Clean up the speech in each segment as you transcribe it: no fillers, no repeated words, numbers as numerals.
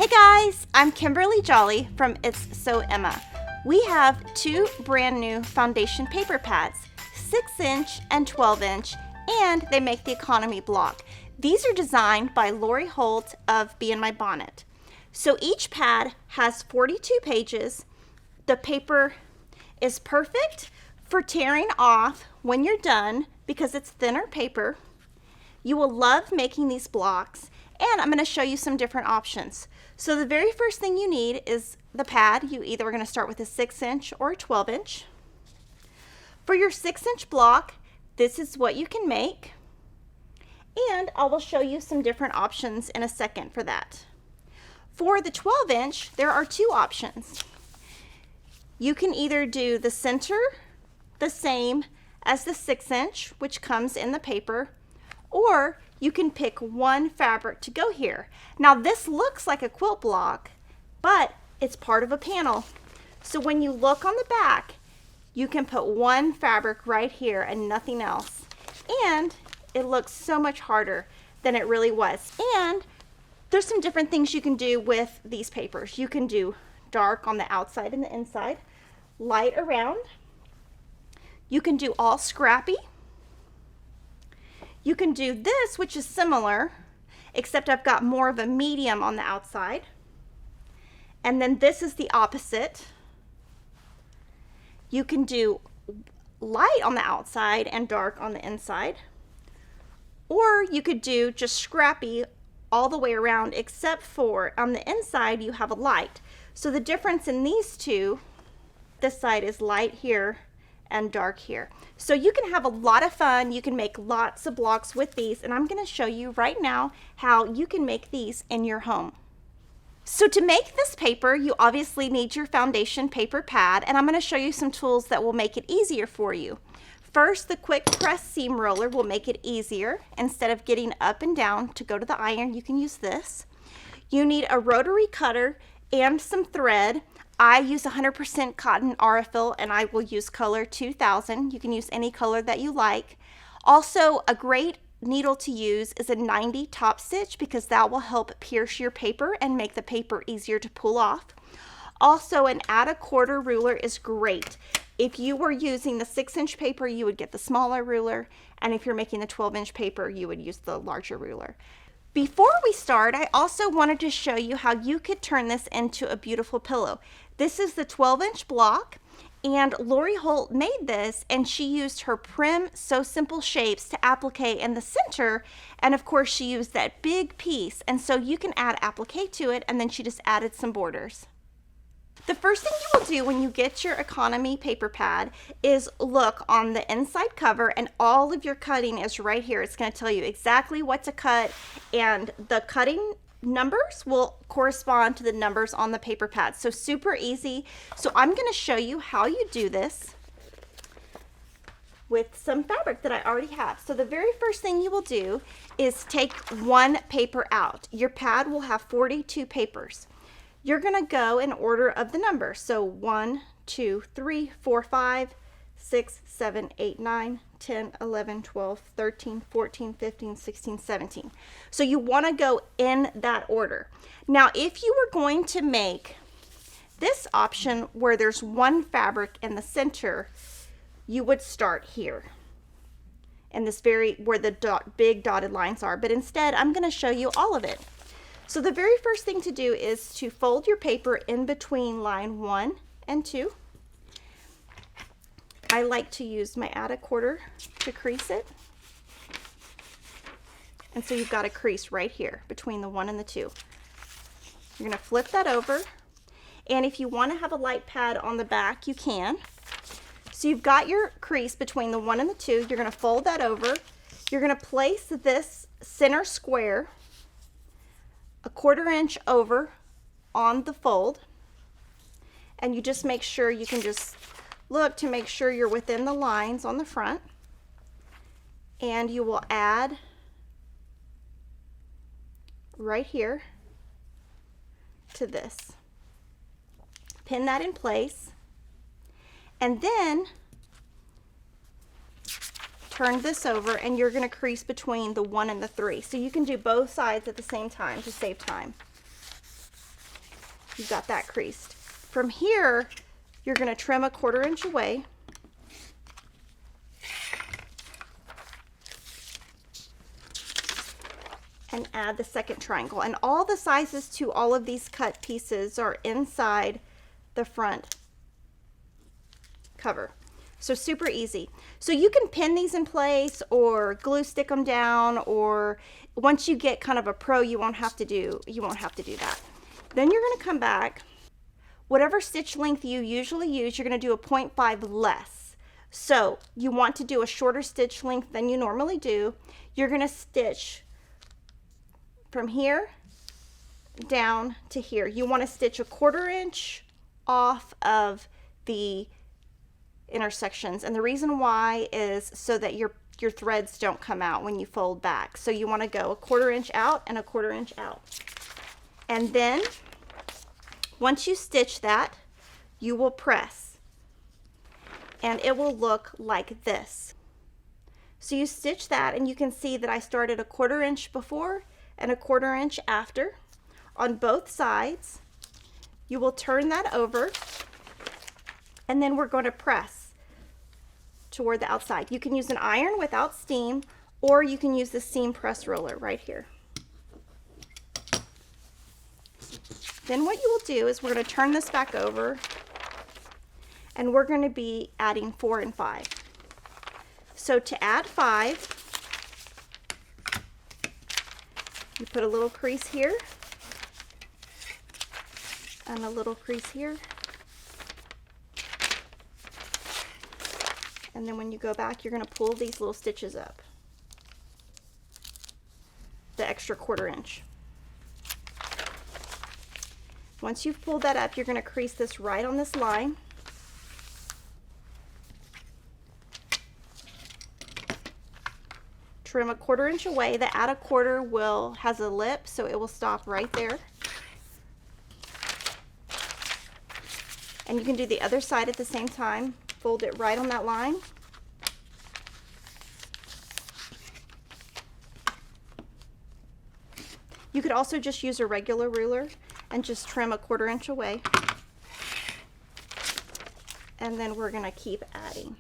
guys, I'm Kimberly Jolly from It's So Emma. We have two brand new foundation paper pads, 6-inch and 12-inch, and they make the Economy block. These are designed by Lori Holt of Bee in My Bonnet. So each pad has 42 pages. The paper is perfect for tearing off when you're done because it's thinner paper. You will love making these blocks, and I'm going to show you some different options. So the very first thing you need is the pad. You either are going to start with a 6-inch or a 12-inch. For your 6-inch block, this is what you can make, and I will show you some different options in a second for that. For the 12-inch, there are two options. You can either do the center the same as the 6-inch, which comes in the paper, or you can pick one fabric to go here. Now this looks like a quilt block, but it's part of a panel. So when you look on the back, you can put one fabric right here and nothing else. And it looks so much harder than it really was. And there's some different things you can do with these papers. You can do dark on the outside and the inside, light around. You can do all scrappy. You can do this, which is similar, except I've got more of a medium on the outside. And then this is the opposite. You can do light on the outside and dark on the inside. Or you could do just scrappy all the way around, except for on the inside you have a light. So the difference in these two, this side is light here and dark here. So you can have a lot of fun. You can make lots of blocks with these, and I'm going to show you right now how you can make these in your home. So to make this paper, you obviously need your foundation paper pad, and I'm going to show you some tools that will make it easier for you. First, the quick press seam roller will make it easier. Instead of getting up and down to go to the iron, you can use this. You need a rotary cutter and some thread. I use 100% cotton aurifil, and I will use color 2000. You can use any color that you like. Also, a great needle to use is a 90 top stitch because that will help pierce your paper and make the paper easier to pull off. Also, an add a quarter ruler is great. If you were using the 6-inch paper, you would get the smaller ruler, and if you're making the 12-inch paper, you would use the larger ruler. Before we start, I also wanted to show you how you could turn this into a beautiful pillow. This is the 12-inch block, and Lori Holt made this, and she used her Prim So Simple shapes to applique in the center, and of course she used that big piece, and so you can add applique to it, and then she just added some borders. The first thing you will do when you get your Economy paper pad is look on the inside cover, and all of your cutting is right here. It's going to tell you exactly what to cut, and the cutting numbers will correspond to the numbers on the paper pad. So super easy. So I'm going to show you how you do this with some fabric that I already have. So the very first thing you will do is take one paper out. Your pad will have 42 papers. You're going to go in order of the numbers. So 1, 2, 3, 4, 5, 6, 7, 8, 9, 10, 11, 12, 13, 14, 15, 16, 17. So you want to go in that order. Now, if you were going to make this option where there's one fabric in the center, you would start here in this where the big dotted lines are. But instead, I'm going to show you all of it. So the very first thing to do is to fold your paper in between line 1 and 2. I like to use my add a quarter to crease it. And so you've got a crease right here between the 1 and the 2. You're going to flip that over. And if you want to have a light pad on the back, you can. So you've got your crease between the 1 and the 2. You're going to fold that over. You're going to place this center square a 1/4 inch over on the fold, and you just make sure you can just look to make sure you're within the lines on the front, and you will add right here to this. Pin that in place, and then turn this over, and you're going to crease between the 1 and the 3. So you can do both sides at the same time to save time. You've got that creased. From here, you're going to trim a 1/4 inch away. And add the second triangle. And all the sizes to all of these cut pieces are inside the front cover. So super easy. So you can pin these in place or glue stick them down, or once you get kind of a pro, you won't have to do that. Then you're going to come back. Whatever stitch length you usually use, you're going to do a 0.5 less. So you want to do a shorter stitch length than you normally do. You're going to stitch from here down to here. You want to stitch a 1/4 inch off of the intersections, and the reason why is so that your threads don't come out when you fold back. So you want to go a 1/4 inch out and a 1/4 inch out. And then once you stitch that, you will press, and it will look like this. So you stitch that, and you can see that I started a 1/4 inch before and a 1/4 inch after on both sides. You will turn that over, and then we're going to press toward the outside. You can use an iron without steam, or you can use the seam press roller right here. Then what you will do is we're going to turn this back over, and we're going to be adding 4 and 5. So to add 5, you put a little crease here and a little crease here. And then when you go back, you're going to pull these little stitches up, the extra 1/4 inch. Once you've pulled that up, you're going to crease this right on this line. Trim a 1/4 inch away. The add a 1/4 has a lip, so it will stop right there. And you can do the other side at the same time. Fold it right on that line. You could also just use a regular ruler and just trim a 1/4 inch away. And then we're going to keep adding.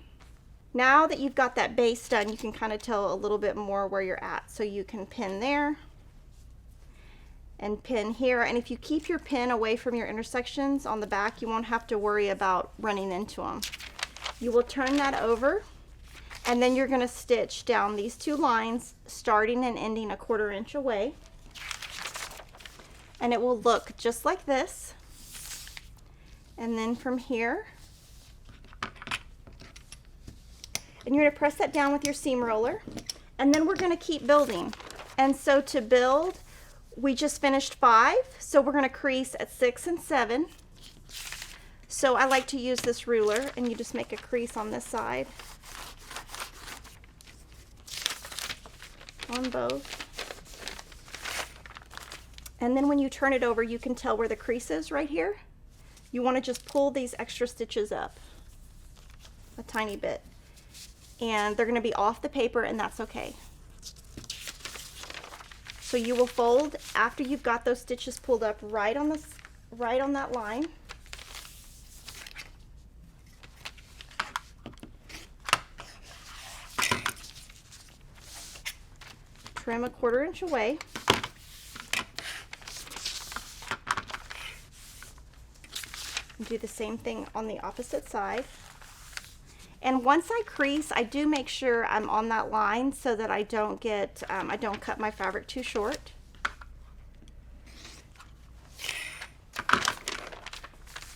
Now that you've got that base done, you can kind of tell a little bit more where you're at. So you can pin there and pin here. And if you keep your pin away from your intersections on the back, you won't have to worry about running into them. You will turn that over, and then you're going to stitch down these 2 lines, starting and ending a 1/4 inch away. And it will look just like this. And then from here, and you're going to press that down with your seam roller, and then we're going to keep building. And so to build, we just finished 5, so we're going to crease at 6 and 7. So I like to use this ruler, and you just make a crease on this side on both. And then when you turn it over, you can tell where the crease is right here. You want to just pull these extra stitches up a tiny bit, and they're going to be off the paper, and that's okay. So you will fold after you've got those stitches pulled up right on that line. Trim a 1/4 inch away. And do the same thing on the opposite side. And once I crease, I do make sure I'm on that line so that I don't get, I don't cut my fabric too short.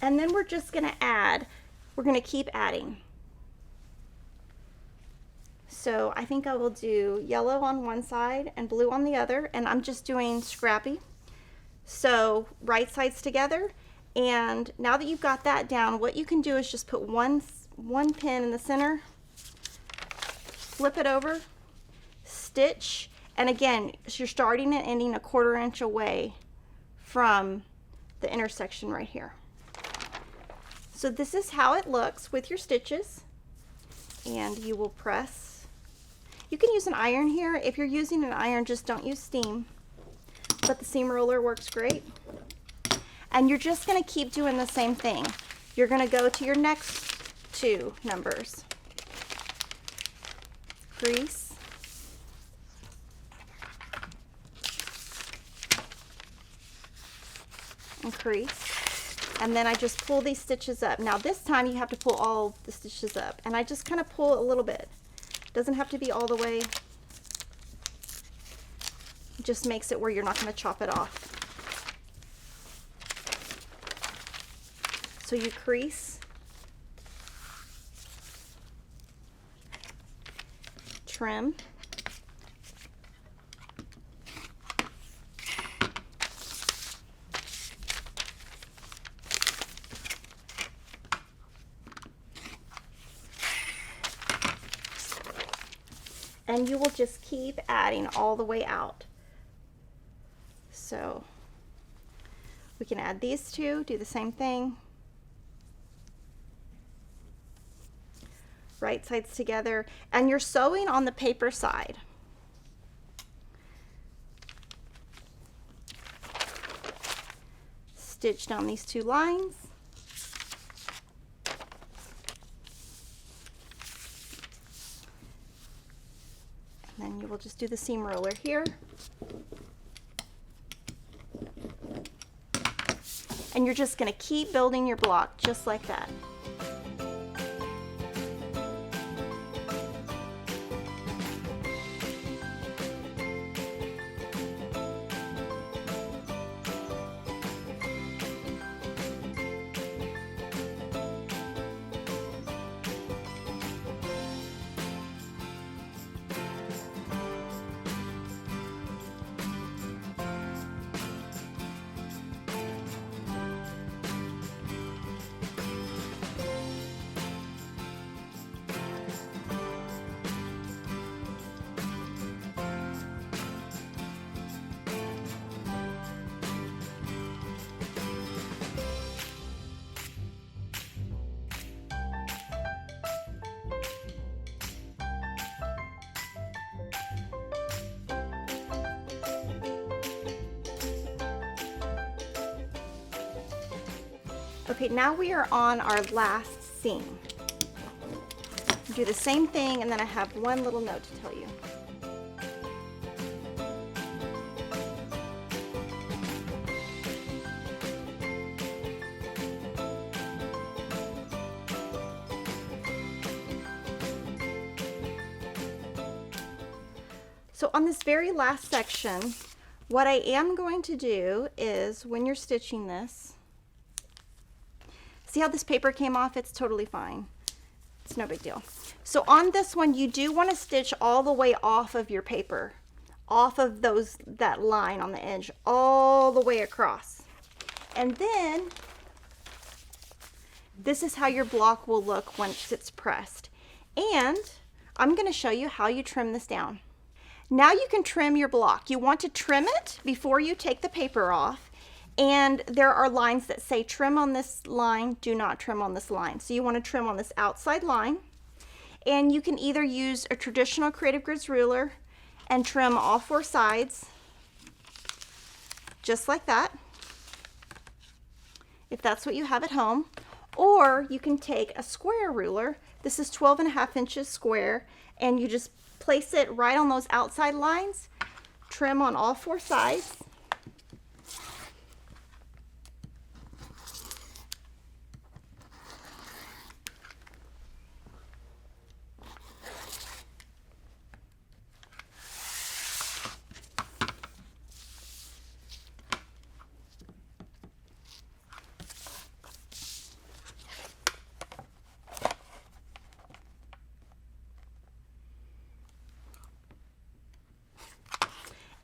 And then we're just going to add, we're going to keep adding. So I think I will do yellow on one side and blue on the other, and I'm just doing scrappy. So right sides together, and now that you've got that down, what you can do is just put one pin in the center, flip it over, stitch, and again, you're starting and ending a 1/4 inch away from the intersection right here. So this is how it looks with your stitches, and you will press. You can use an iron here. If you're using an iron, just don't use steam, but the seam roller works great. And you're just going to keep doing the same thing. You're going to go to your next two numbers. Crease. And crease. And then I just pull these stitches up. Now this time you have to pull all the stitches up. And I just kind of pull a little bit. It doesn't have to be all the way. It just makes it where you're not going to chop it off. So you crease, trim, and you will just keep adding all the way out. So we can add these two, do the same thing. Right sides together, and you're sewing on the paper side. Stitch down these two lines. And then you will just do the seam roller here. And you're just going to keep building your block just like that. Okay, now we are on our last seam. Do the same thing, and then I have one little note to tell you. So on this very last section, what I am going to do is, when you're stitching this, see how this paper came off? It's totally fine. It's no big deal. So on this one, you do want to stitch all the way off of your paper, off of that line on the edge, all the way across. And then this is how your block will look once it's pressed. And I'm going to show you how you trim this down. Now you can trim your block. You want to trim it before you take the paper off. And there are lines that say trim on this line, do not trim on this line. So you want to trim on this outside line. And you can either use a traditional Creative Grids ruler and trim all four sides, just like that, if that's what you have at home. Or you can take a square ruler. This is 12.5 inches square, and you just place it right on those outside lines, trim on all four sides.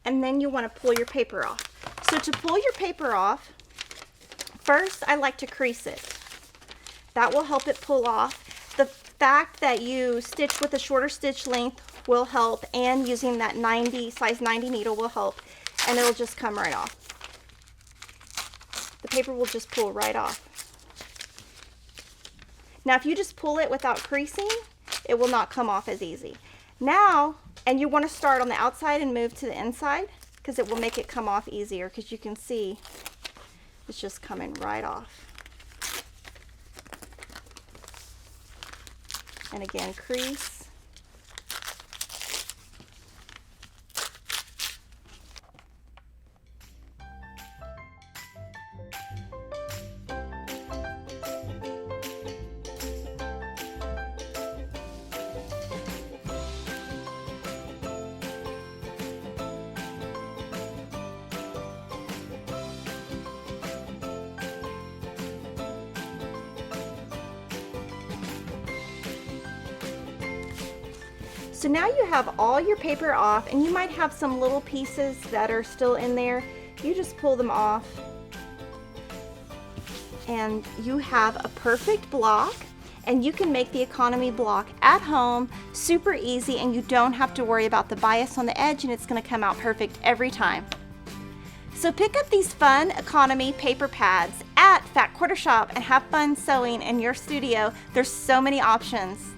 And then you want to pull your paper off. So to pull your paper off, first I like to crease it. That will help it pull off. The fact that you stitch with a shorter stitch length will help, and using that size 90 needle will help, and it'll just come right off. The paper will just pull right off. Now if you just pull it without creasing, it will not come off as easy. Now, and you want to start on the outside and move to the inside, because it will make it come off easier, because you can see It's just coming right off. And again, crease. So now you have all your paper off, and you might have some little pieces that are still in there. You just pull them off and you have a perfect block, and you can make the economy block at home super easy, and you don't have to worry about the bias on the edge, and it's going to come out perfect every time. So pick up these fun economy paper pads at Fat Quarter Shop and have fun sewing in your studio. There's so many options.